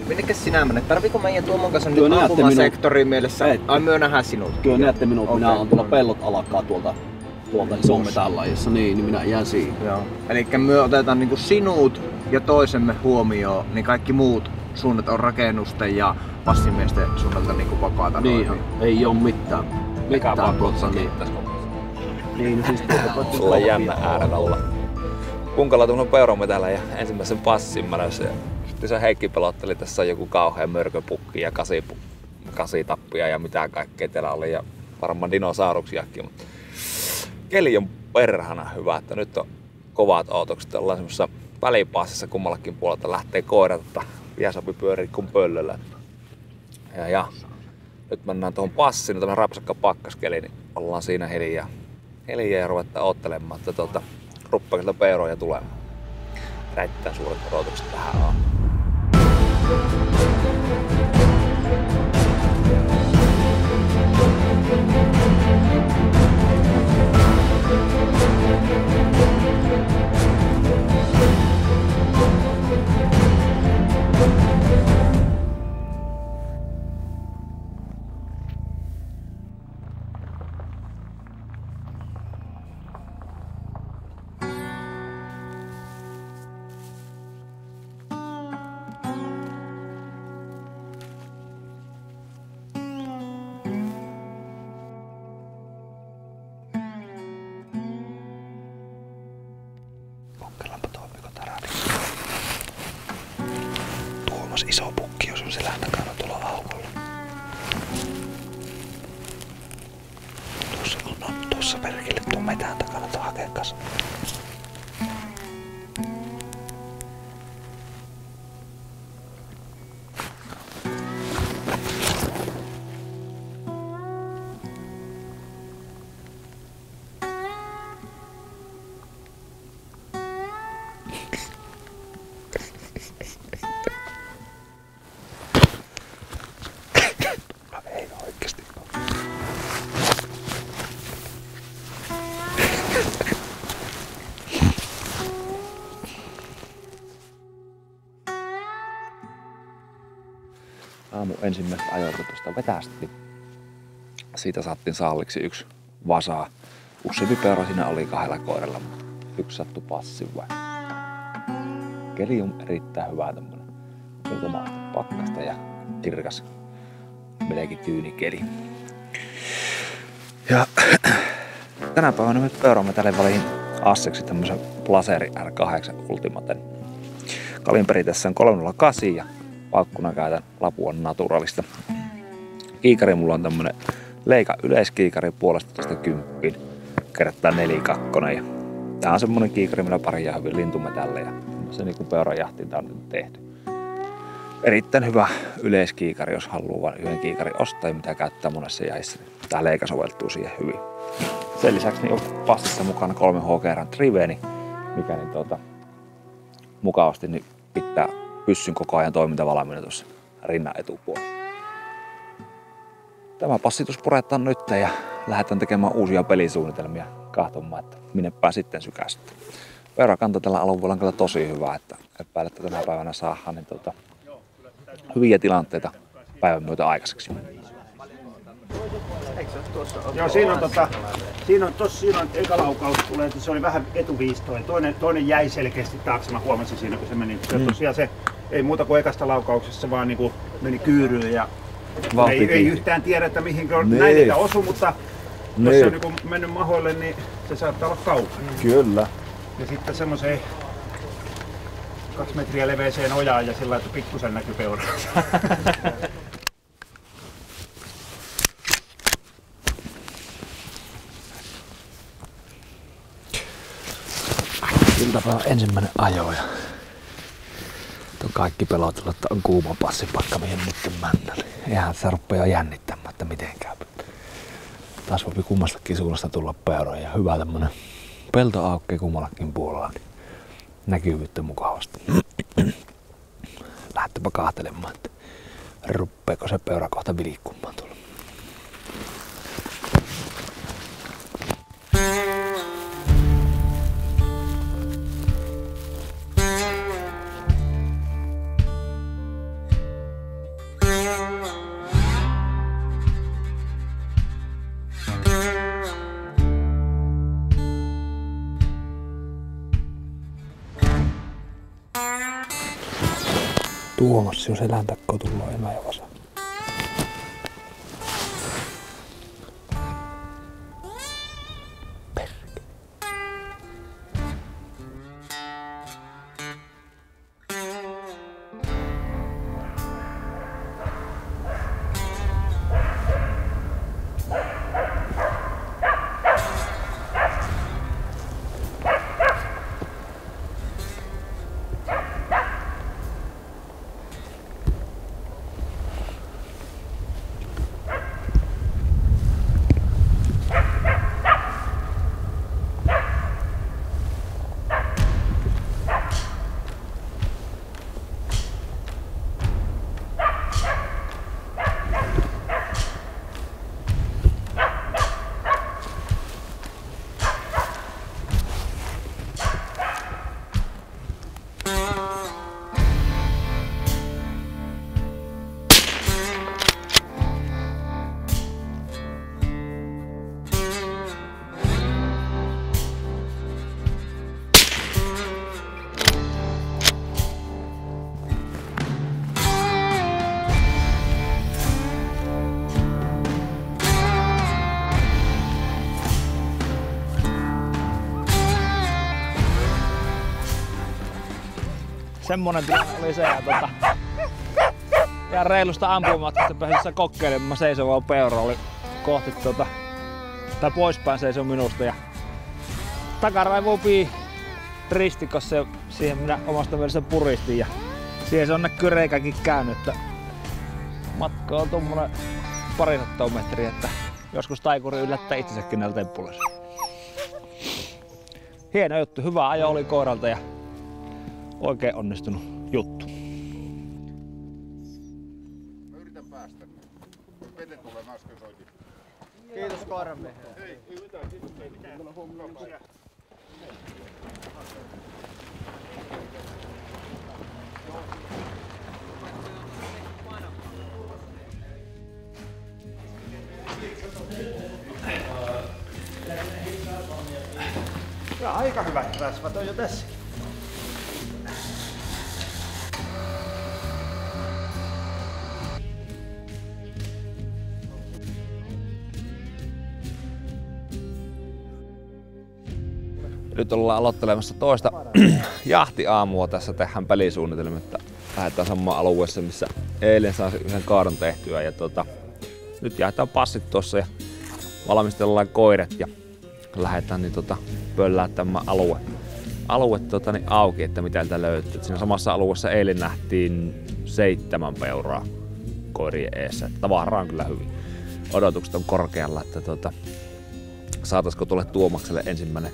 minnekäs sinä menet? Tarviiko meidän Tuomon kanssa nyt ampumasektorin mielessä? Ai myö nähdä sinut. Kyllä näette minut, minä on tuolla pellot alkaa tuolta ison metallajissa, niin minä jään siihen. Joo. Elikkä me otetaan niinku sinut ja toisemme huomioon, niin kaikki muut suunnat on rakennusten ja passimiesten suunnalta niinku vapaata. Niin, ei oo mitään. Mikä vaan tuossa niin siis sulla on jännä äärellä olla. Kunkalla tuolla peuromme täällä ja ensimmäisen passin märössä. Sitten se Heikki pelotteli, tässä on joku kauhea mörköpukki ja kasitappia ja mitä kaikkea täällä oli. Ja varmaan dinosauruksiakin. Mutta keli on perhana hyvä, että nyt on kovat ootokset. Ollaan semmoisessa välipassissa kummallakin puolelta lähtee koirat, että viesapi pyörii kuin pöllöllä. Ja nyt mennään tuohon passiin, tämmönen rapsakka pakkaskeli, niin ollaan siinä hiljaa ja ruvetaan oottelemaan, että ruppeaa sieltä peuroja tulemaan. Räittää suuret odotukset tähän on. Kokeillaanpa toimiko tää radio. Tuomas iso pukki on selän takana tuolla aukolla. Tuossa perkele tuon metään takana tuon hakeen kanssa. Aamu ensimmäistä ajoitusta vetästiin. Siitä saattiin saaliksi yksi vasaa. Useampi peura siinä oli 2 koiralla, mutta yksi sattui passiin vain. Keli on erittäin hyvä, tämmönen muutama pakkasta ja kirkas, melkein tyyni keli. Ja tänä päivänä me peuraamme tälle väliin asseksi tämmösen Blazeri R8 Ultimaten. Kalimperi tässä on 308 ja paukkuna käytän Lapuan Naturalista. Kiikari mulla on tämmönen Leica yleiskiikari 1,5-10 kertaa 4.2. Ja tää on semmonen kiikari, millä paria hyvin lintumetalleja. Se niinku peurajahtiin tää on nyt tehty. Erittäin hyvä yleiskiikari, jos haluaa vain yhden kiikarin ostaa, mitä käyttää monessa jäissä. Tää Leica soveltuu siihen hyvin. Sen lisäksi niin on passissa mukana 3 HG Triveeni, mikä niin mukavasti niin pitää pyssyn koko ajan toimintavalmiina tuossa rinnan etupuolella. Tämä passitus puretaan nyt ja lähdetään tekemään uusia pelisuunnitelmia katsomaan, että minnepä sitten sykästyy. Peurakanta tällä alueella on kyllä tosi hyvä, että epäilen, että tänä päivänä saadaan niin hyviä tilanteita päivän myötä aikaiseksi. Joo, siinä on eka laukaus tulee, että se oli vähän etuviistoin. Toinen jäi selkeästi taakse, mä huomasin siinä kun se meni. Tosiaan se ei muuta kuin ekasta laukauksessa, se vaan niinku meni kyyryyn ja ei yhtään tiedä, että mihin näitä osui, mutta jos se on niinku mennyt mahoille, niin se saattaa olla kaukana. Kyllä. Ja sitten semmoiseen 2 metriä leveeseen ojaan ja sillä että pikkusen näkyy peuraa. Iltapäivän ensimmäinen ajo ja on kaikki pelotellut, että on kuuma passipakka mihin nyt mennä. Eihän se rupeaa jännittämään, että miten käy. Taas voi kummastakin suunnasta tulla peuroja ja hyvä tämmönen pelto aukkee kummallakin puolella, niin näkyvyyttä mukavasti. Lähtepä kahtelemaan, että ruppeeko se peura kohta vilkkumaan tuolla. Tuomas, jos elän takkoa tullaan emä ja vasa. Semmonen tilanne oli se, ja ihan reilusta ampumatkasta pääsissä kokeilemaan seisovaa peura oli kohti tai poispäin seisoi minusta ja takaraivoupii ristikossa ja siihen minä omasta mielestä puristin ja siihen se on näkyy reikäkin käynyt, että matka on tommonen 200 metriä, että joskus taikuri yllättää itsensäkin näillä temppuleissa. Hieno juttu, hyvä ajo oli koiralta ja oikein onnistunut juttu. Mä yritän päästä. Pete tulee, mä äsken soitin. Kiitos koiranmiehelle. Ei mitään, kiitos. Ei mitään. Mulla on huomioon. Ja aika hyvät rasvat on jo tässä. Nyt ollaan aloittelemassa toista jahtiaamua. Tässä tehdään pelisuunnitelma, että lähdetään samaan alueessa, missä eilen saa yhden kaadon tehtyä. Ja nyt jaetaan passit tuossa ja valmistellaan koiret ja lähdetään pöllää tämä alue auki, että mitä täältä löytyy. Siinä samassa alueessa eilen nähtiin 7 peuraa koirien eessä. Tavaraa on kyllä hyvin. Odotukset on korkealla, että saataisiko tulle Tuomakselle ensimmäinen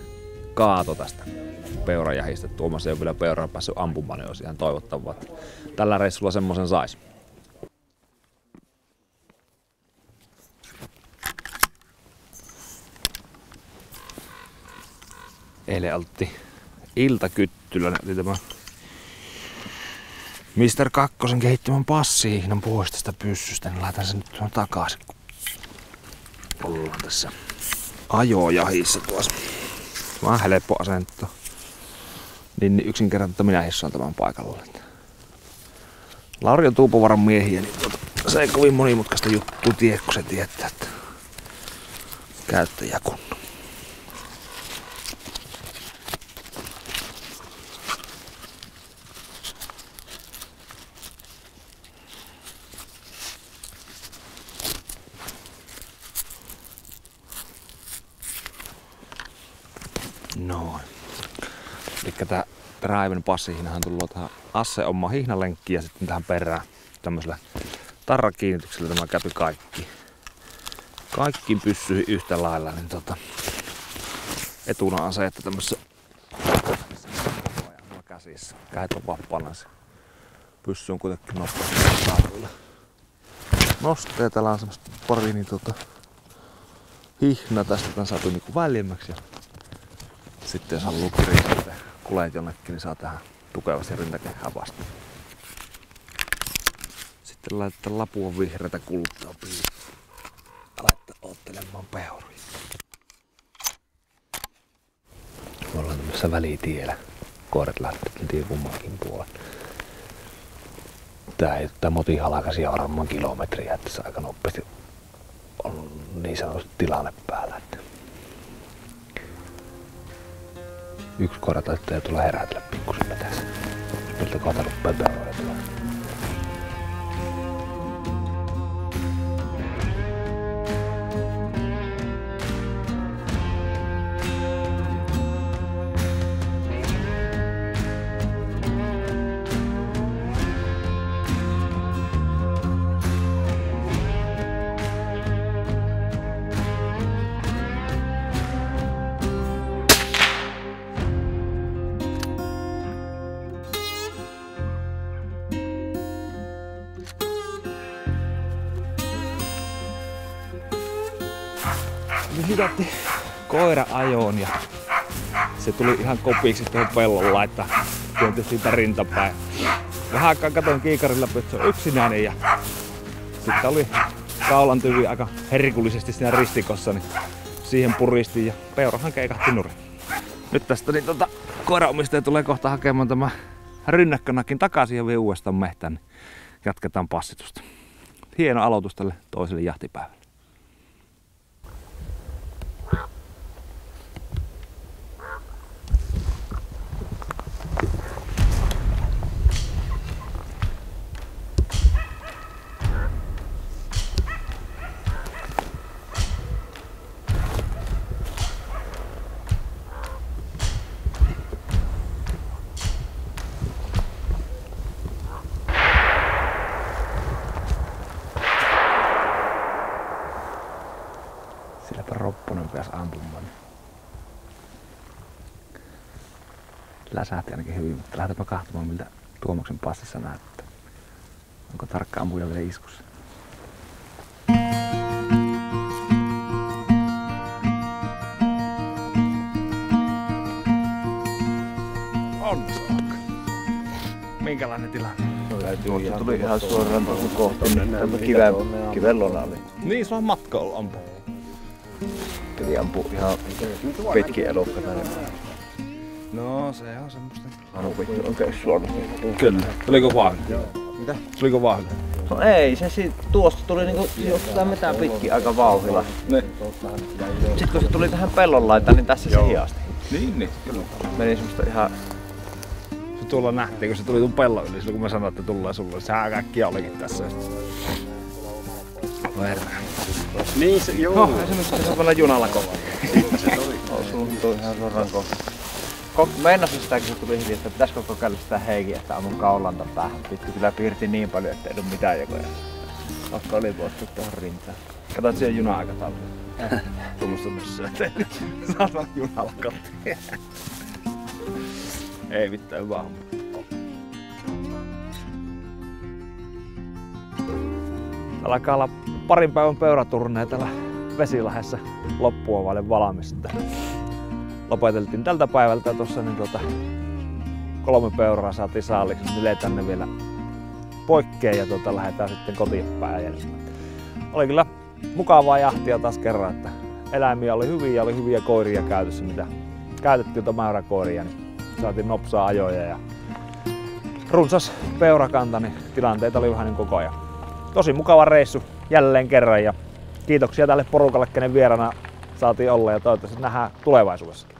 kaato tästä peurajahista. Tuomas ei ole vielä peuraa päässyt ampumaan, niin olisi ihan toivottavaa, että tällä reissulla semmoisen saisi. Eilen oltiin iltakyttyllä, oli tämä Mr. Kakkosen kehittämän passihihnan pois tästä pyssystä, niin laitan sen nyt takaisin, kun ollaan tässä ajojahissa tuossa. Vähän helppo asento. Niin yksinkertaisesti, että minä hissan tämän paikalla. Lauri on Tuupovaran miehiä, niin se ei kovin monimutkaista juttua tie, kun se tietää, että käyttäjä kunnon. Noin. Elikkä tää Driven passihinahan tullut tähän Asse oma hihnalenkki ja sitten tähän perään tämmöisellä tarrakiinnityksellä tämä käpy kaikki. Kaikkiin pyssyihin yhtä lailla, niin etuna on se, että tämmöisessä käsissä kädet on vapaana. Pyssy on kuitenkin nopeasti saatavilla. Nostee, täällä on semmoista pari niin hihna tästä tän saatu niinku väljemmäksi. Sitten jos haluaa kiristää kuleet jonnekin, niin saa tähän tukevasti rintakehää vastaan. Sitten laitetaan Lapuan vihreätä kultaa piiloon. Laittaa oottelemaan peuruja. Me ollaan tämmöisessä välitiellä. Koirat lähtee, en tiedä kummankin puolen. Tää moti halkasi varmaan kilometriä, että se aika nopeasti on niin sanotusti tilanne päällä. Että yksi koira taitaa tulla herätellä pikkusen metässä. Miltä kohta ruppee peuroja tulee. Hidatti koira ajoon ja se tuli ihan kopiksi tuohon pellon laittaa. Työnti siitä rintapäin. Vähän aikaa katoin kiikarilla, että se on yksinäinen ja sitten oli kaulan tyvi aika herkullisesti siinä ristikossa, niin siihen puristiin ja peurahan keikahti nurin. Nyt tästä niin koiraomistaja tulee kohta hakemaan tämä rynnäkkönakin takaisin ja vie uudestaan mehtään, niin jatketaan passitusta. Hieno aloitus tälle toiselle jahtipäivälle. Silläpä Ropponen pääsi ampumaan. Läsähti ainakin hyvin, mutta lähdetään katsomaan miltä Tuomaksen passissa näyttää. Onko tarkka ampuja vielä iskussa? Onneksi olkoon. Minkälainen tilanne? Se tuli ihan suoraan tuohon kohtaan. Kivellona oli. Niin, se on matka ollut ampua. Eli ampuu ihan pitkin elukkaita. No, se on semmoista. Anu vittu oikein suoraan. Kyllä. Tuliko vahvi? Mitä? Tuliko vahvi? No ei, se tuosta tuli niinku jostain mitään pitkin aika vauhdilla. Ne. Sitten kun se tuli tähän pellon laitaan, niin tässä se hiasti. Niin, kyllä. Meni semmoista ihan... Se tuolla nähtiin, kun se tuli tuon pellon yli, silloin kun mä sanoin, että tulee sulle. Sehän kaikkia olikin tässä. Verran. Niin se, joo. No, esimerkiksi se on vielä junalla kohti. Se tuli ihan suoraan kohti. Meinasin sitä, kun se tuli hyvin, että pitäisikö kokeilla sitä Heikin, että ammun kaulanta päähän. Pitki kyllä piirti niin paljon, ettei ollut mitään jakoja. Vaikka oli puostu tuohon rintaan. Katsot siellä juna-aikataulua. Tuommoista missään teille. Saadaan junalla kotiin. Ei mitään, hyvä homma. Alkaa olla parin päivän peuraturnee täällä Vesilahdessa loppua vaille valmista. Lopeteltiin tältä päivältä tuossa niin 3 peuraa saatiin saaliksi, niletään ne vielä poikkeen ja lähdetään sitten kotiin päin. Oli kyllä mukavaa jahtia taas kerran, että eläimiä oli hyviä ja oli hyviä koiria käytössä, mitä käytettiin mäyräkoiria, niin saatiin nopsaa ajoja ja runsas peurakanta, niin tilanteita oli vähän niin koko ajan. Tosi mukava reissu jälleen kerran ja kiitoksia tälle porukalle, kenen vierana saatiin olla ja toivottavasti nähdään tulevaisuudessakin.